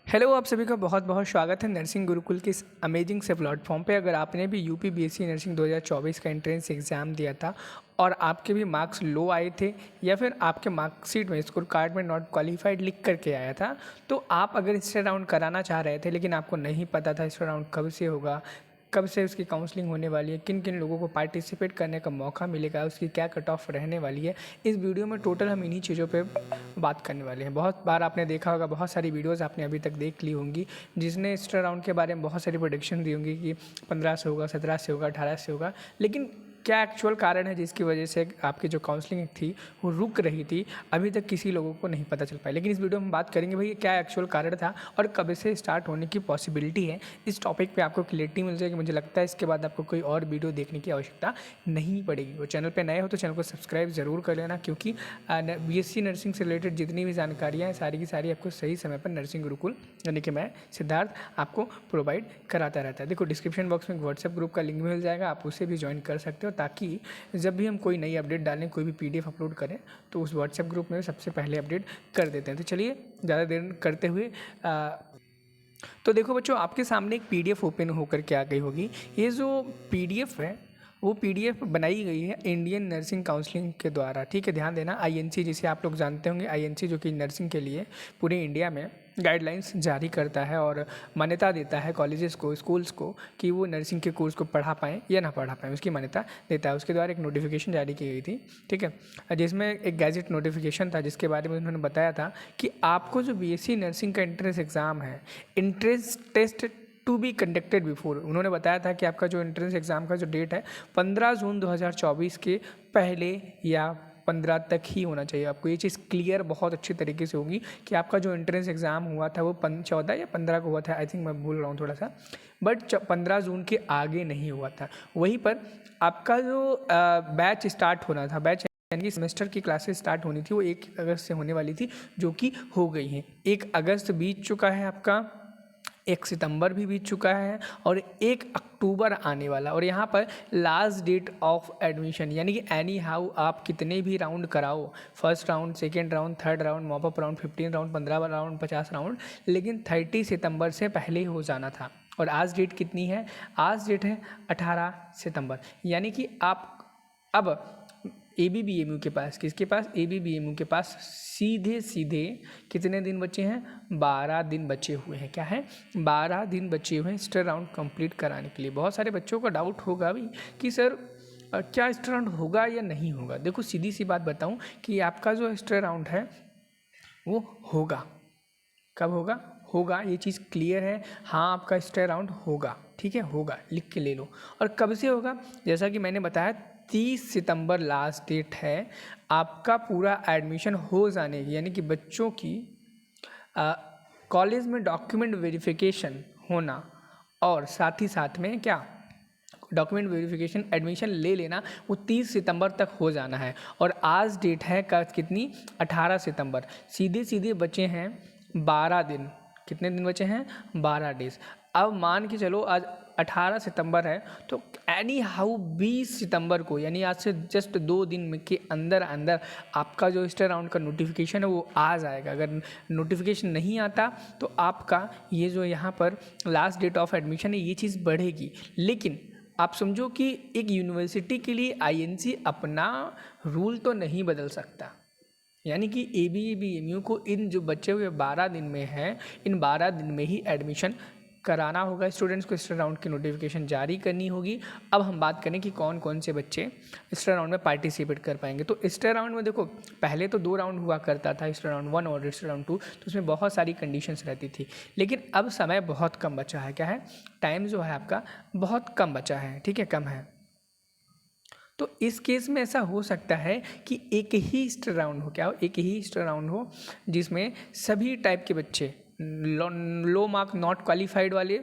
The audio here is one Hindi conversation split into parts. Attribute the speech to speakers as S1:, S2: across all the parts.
S1: हेलो, आप सभी का बहुत बहुत स्वागत है नर्सिंग गुरुकुल के इस अमेजिंग से प्लेटफॉर्म पे। अगर आपने भी यूपी बीएससी नर्सिंग 2024 का एंट्रेंस एग्ज़ाम दिया था और आपके भी मार्क्स लो आए थे या फिर आपके मार्कशीट में स्कोर कार्ड में नॉट क्वालिफाइड लिख करके आया था, तो आप अगर इससे राउंड कराना चाह रहे थे लेकिन आपको नहीं पता था इसका राउंड कब से होगा, कब से उसकी काउंसलिंग होने वाली है, किन किन लोगों को पार्टिसिपेट करने का मौका मिलेगा, उसकी क्या कट ऑफ रहने वाली है, इस वीडियो में टोटल हम इन्हीं चीज़ों पे बात करने वाले हैं। बहुत बार आपने देखा होगा, बहुत सारी वीडियोस आपने अभी तक देख ली होंगी जिसने एक्स्ट्रा राउंड के बारे में बहुत सारी प्रोडिक्शन दी होंगी कि 15 से होगा, 17 से होगा, 18 से होगा। लेकिन क्या एक्चुअल कारण है जिसकी वजह से आपकी जो काउंसलिंग थी वो रुक रही थी, अभी तक किसी लोगों को नहीं पता चल पाया। लेकिन इस वीडियो में हम बात करेंगे भाई क्या एक्चुअल कारण था और कब से स्टार्ट होने की पॉसिबिलिटी है। इस टॉपिक पे आपको क्लियरिटी मिल जाएगी। मुझे लगता है इसके बाद आपको कोई और वीडियो देखने की आवश्यकता नहीं पड़ेगी। वो चैनल पे नए हो तो चैनल को सब्सक्राइब ज़रूर कर लेना, क्योंकि बीएससी नर्सिंग से रिलेटेड जितनी भी जानकारियाँ हैं सारी की सारी आपको सही समय पर नर्सिंग गुरुकुल यानी कि मैं सिद्धार्थ आपको प्रोवाइड कराता रहता है। देखो, डिस्क्रिप्शन बॉक्स में एक व्हाट्सएप ग्रुप का लिंक मिल जाएगा, आप उसे भी ज्वाइन कर सकते हो ताकि जब भी हम कोई नई अपडेट डालें, कोई भी पीडीएफ अपलोड करें तो उस व्हाट्सएप ग्रुप में सबसे पहले अपडेट कर देते हैं। तो चलिए ज़्यादा देर करते हुए तो देखो बच्चों, आपके सामने एक पीडीएफ ओपन होकर के आ गई होगी। ये जो पीडीएफ है वो पीडीएफ बनाई गई है इंडियन नर्सिंग काउंसलिंग के द्वारा। ठीक है, ध्यान देना। आईएनसी जिसे आप लोग जानते होंगे, आईएनसी जो कि नर्सिंग के लिए पूरे इंडिया में गाइडलाइंस जारी करता है और मान्यता देता है कॉलेजेस को, स्कूल्स को कि वो नर्सिंग के कोर्स को पढ़ा पाएँ या ना पढ़ा पाएँ, उसकी मान्यता देता है। उसके द्वारा एक नोटिफिकेशन जारी की गई थी, ठीक है, जिसमें एक गैजेट नोटिफिकेशन था जिसके बारे में उन्होंने बताया था कि आपको जो बीएससी नर्सिंग का एंट्रेंस एग्ज़ाम है, entrance test to be conducted before, उन्होंने बताया था कि आपका जो एंट्रेंस एग्ज़ाम का जो डेट है 15 जून 2024 के पहले या 15 तक ही होना चाहिए। आपको ये चीज़ क्लियर बहुत अच्छी तरीके से होगी कि आपका जो एंट्रेंस एग्ज़ाम हुआ था वो 14 या 15 को हुआ था। आई थिंक मैं भूल रहा हूँ थोड़ा सा, बट 15 जून के आगे नहीं हुआ था। वहीं पर आपका जो बैच स्टार्ट होना था, बैच यानी कि सेमेस्टर की क्लासेस स्टार्ट होनी थी, वो 1 अगस्त से होने वाली थी, जो कि हो गई हैं। 1 अगस्त बीत चुका है आपका, 1 सितंबर भी बीत चुका है और 1 अक्टूबर आने वाला। और यहाँ पर लास्ट डेट ऑफ एडमिशन यानी कि एनी हाउ आप कितने भी राउंड कराओ, first round, second round, third round, mop up round, 15 round, 15 round, 50 round, लेकिन 30 सितंबर से पहले हो जाना था। और आज डेट कितनी है? आज डेट है 18 सितंबर। यानी कि आप अब एबीबीएमयू के पास, किसके पास? एबीबीएमयू के पास सीधे सीधे कितने दिन बचे हैं? 12 दिन बचे हुए हैं। क्या है? 12 दिन बचे हुए हैं स्टर राउंड कंप्लीट कराने के लिए। बहुत सारे बच्चों का डाउट होगा भी कि सर क्या स्टर राउंड होगा या नहीं होगा। देखो, सीधी सी बात बताऊं कि आपका जो स्टर राउंड है वो होगा। कब होगा? होगा, ये चीज़ क्लियर है। हाँ, आपका स्टे राउंड होगा, ठीक है, होगा, लिख के ले लो। और कब से होगा? जैसा कि मैंने बताया 30 सितंबर लास्ट डेट है आपका पूरा एडमिशन हो जाने की, यानी कि बच्चों की कॉलेज में डॉक्यूमेंट वेरिफिकेशन होना और साथ ही साथ में क्या, डॉक्यूमेंट वेरिफिकेशन, एडमिशन ले लेना, वो 30 सितंबर तक हो जाना है। और आज डेट है कितनी? 18 सितंबर। सीधे सीधे बचे हैं 12 दिन। कितने दिन बचे हैं? 12 डेज। अब मान के चलो आज 18 सितंबर है, तो एनी हाउ 20 सितंबर को, यानी आज से जस्ट 2 दिन के अंदर अंदर आपका जो स्टर राउंड का नोटिफिकेशन है वो आ जाएगा। अगर नोटिफिकेशन नहीं आता तो आपका ये जो यहाँ पर लास्ट डेट ऑफ एडमिशन है ये चीज़ बढ़ेगी। लेकिन आप समझो कि एक यूनिवर्सिटी के लिए आईएनसी अपना रूल तो नहीं बदल सकता, यानी कि एबीबीएमयू को इन जो बचे हुए 12 दिन में है, इन 12 दिन में ही एडमिशन कराना होगा। स्टूडेंट्स को स्टर राउंड की नोटिफिकेशन जारी करनी होगी। अब हम बात करें कि कौन कौन से बच्चे स्टर राउंड में पार्टिसिपेट कर पाएंगे। तो स्टर राउंड में देखो, पहले तो 2 राउंड हुआ करता था, स्टर राउंड 1 और स्टर राउंड 2, तो उसमें बहुत सारी कंडीशंस रहती थी। लेकिन अब समय बहुत कम बचा है। क्या है? टाइम जो है आपका बहुत कम बचा है, ठीक है, कम है। तो इस केस में ऐसा हो सकता है कि एक ही स्टर राउंड हो, क्या हो, एक ही स्टर राउंड हो जिसमें सभी टाइप के बच्चे, लो मार्क नॉट क्वालिफाइड वाले,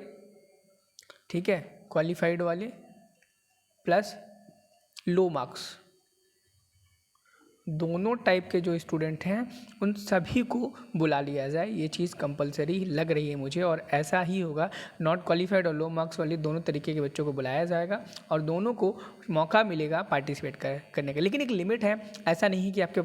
S1: ठीक है, क्वालिफाइड वाले प्लस लो मार्क्स, दोनों टाइप के जो स्टूडेंट हैं उन सभी को बुला लिया जाए। ये चीज़ कंपलसरी लग रही है मुझे, और ऐसा ही होगा। नॉट क्वालिफाइड और लो मार्क्स वाले दोनों तरीके के बच्चों को बुलाया जाएगा और दोनों को मौका मिलेगा पार्टिसिपेट करने का। लेकिन एक लिमिट है, ऐसा नहीं कि आपके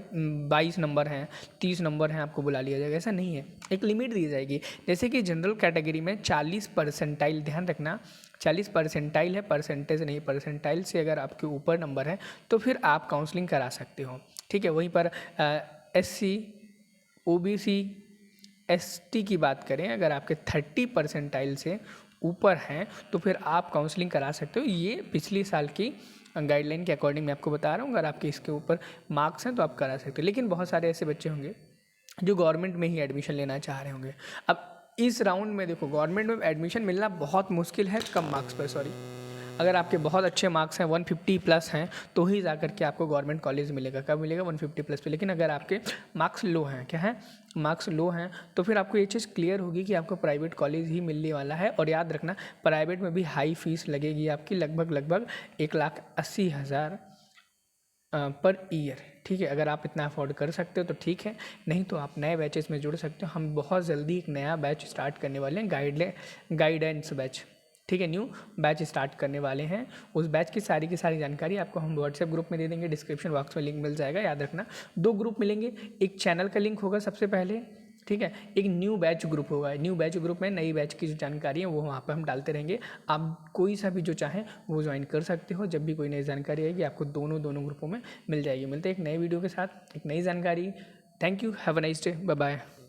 S1: 22 नंबर हैं, 30 नंबर हैं, आपको बुला लिया जाएगा, ऐसा नहीं है। एक लिमिट दी जाएगी। जैसे कि जनरल कैटेगरी में 40 परसेंटाइल, ध्यान रखना 40 परसेंटाइल है, परसेंटेज नहीं, परसेंटाइल से अगर आपके ऊपर नंबर है तो फिर आप काउंसलिंग करा सकते हो, ठीक है। वहीं पर SC, OBC, ST की बात करें, अगर आपके 30 परसेंटाइल से ऊपर हैं तो फिर आप काउंसलिंग करा सकते हो। ये पिछले साल की गाइडलाइन के अकॉर्डिंग मैं आपको बता रहा हूँ। अगर आपके इसके ऊपर मार्क्स हैं तो आप करा सकते हो, लेकिन बहुत सारे ऐसे बच्चे होंगे जो गवर्नमेंट में ही एडमिशन लेना चाह रहे होंगे। अब इस राउंड में देखो, गवर्नमेंट में एडमिशन मिलना बहुत मुश्किल है कम मार्क्स पर, सॉरी, अगर आपके बहुत अच्छे मार्क्स हैं 150 प्लस हैं तो ही जा करके आपको गवर्नमेंट कॉलेज मिलेगा। कब मिलेगा? 150 प्लस पे। लेकिन अगर आपके मार्क्स लो हैं, क्या है, मार्क्स लो हैं, तो फिर आपको ये चीज़ क्लियर होगी कि आपको प्राइवेट कॉलेज ही मिलने वाला है। और याद रखना, प्राइवेट में भी हाई फीस लगेगी आपकी, लगभग 1,80,000 पर ईयर, ठीक है। अगर आप इतना अफोर्ड कर सकते हो तो ठीक है, नहीं तो आप नए बैचेस में जुड़ सकते हो। हम बहुत जल्दी एक नया बैच स्टार्ट करने वाले हैं, गाइडेंस बैच, ठीक है। न्यू बैच स्टार्ट करने वाले हैं। उस बैच की सारी जानकारी आपको हम व्हाट्सएप ग्रुप में दे देंगे, डिस्क्रिप्शन बॉक्स में लिंक मिल जाएगा। याद रखना 2 ग्रुप मिलेंगे, एक चैनल का लिंक होगा सबसे पहले, ठीक है, एक न्यू बैच ग्रुप होगा। न्यू बैच ग्रुप में नई बैच की जो जानकारी है वो वहाँ पर हम डालते रहेंगे। आप कोई सा भी जो चाहें वो ज्वाइन कर सकते हो। जब भी कोई नई जानकारी आएगी आपको दोनों ग्रुपों में मिल जाएगी। मिलते हैं एक नए वीडियो के साथ, एक नई जानकारी। Thank you, have a nice day, bye bye.